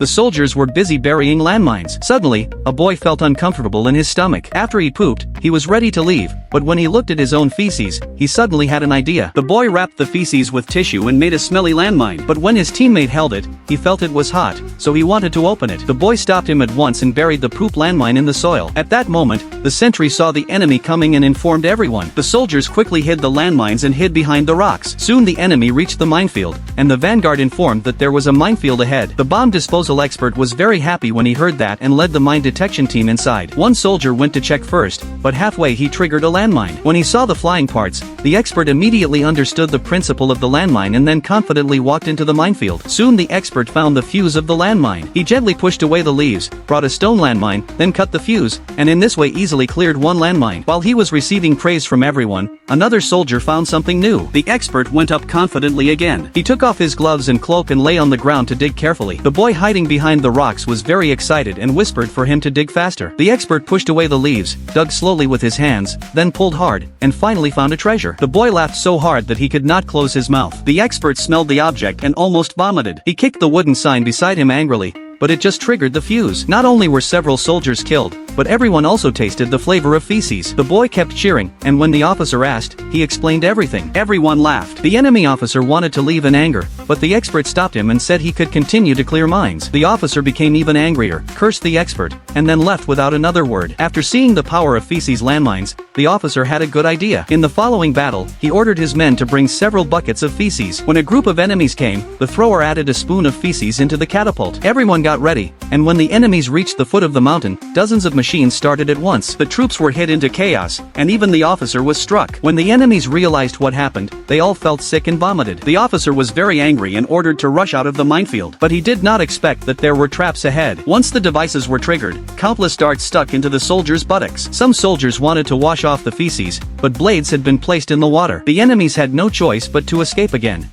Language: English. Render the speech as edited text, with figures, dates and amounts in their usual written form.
The soldiers were busy burying landmines. Suddenly, a boy felt uncomfortable in his stomach. After he pooped, he was ready to leave, but when he looked at his own feces, he suddenly had an idea. The boy wrapped the feces with tissue and made a smelly landmine, but when his teammate held it, he felt it was hot, so he wanted to open it. The boy stopped him at once and buried the poop landmine in the soil. At that moment, the sentry saw the enemy coming and informed everyone. The soldiers quickly hid the landmines and hid behind the rocks. Soon the enemy reached the minefield, and the vanguard informed that there was a minefield ahead. The bomb disposal expert was very happy when he heard that and led the mine detection team inside. One soldier went to check first, but halfway he triggered a landmine. When he saw the flying parts, the expert immediately understood the principle of the landmine and then confidently walked into the minefield. Soon the expert found the fuse of the landmine. He gently pushed away the leaves, brought a stone landmine, then cut the fuse, and in this way easily cleared one landmine. While he was receiving praise from everyone, another soldier found something new. The expert went up confidently again. He took off his gloves and cloak and lay on the ground to dig carefully. The boy hiding behind the rocks was very excited and whispered for him to dig faster. The expert pushed away the leaves, dug slowly with his hands, then pulled hard, and finally found a treasure. The boy laughed so hard that he could not close his mouth. The expert smelled the object and almost vomited. He kicked the wooden sign beside him angrily, but it just triggered the fuse. Not only were several soldiers killed, but everyone also tasted the flavor of feces. The boy kept cheering, and when the officer asked, he explained everything. Everyone laughed. The enemy officer wanted to leave in anger, but the expert stopped him and said he could continue to clear mines. The officer became even angrier, cursed the expert, and then left without another word. After seeing the power of feces landmines, the officer had a good idea. In the following battle, he ordered his men to bring several buckets of feces. When a group of enemies came, the thrower added a spoon of feces into the catapult. Everyone got ready, and when the enemies reached the foot of the mountain, dozens of machines started at once. The troops were hit into chaos, and even the officer was struck. When the enemies realized what happened, they all felt sick and vomited. The officer was very angry and ordered to rush out of the minefield, but he did not expect that there were traps ahead. Once the devices were triggered, countless darts stuck into the soldiers' buttocks. Some soldiers wanted to wash off the feces, but blades had been placed in the water. The enemies had no choice but to escape again.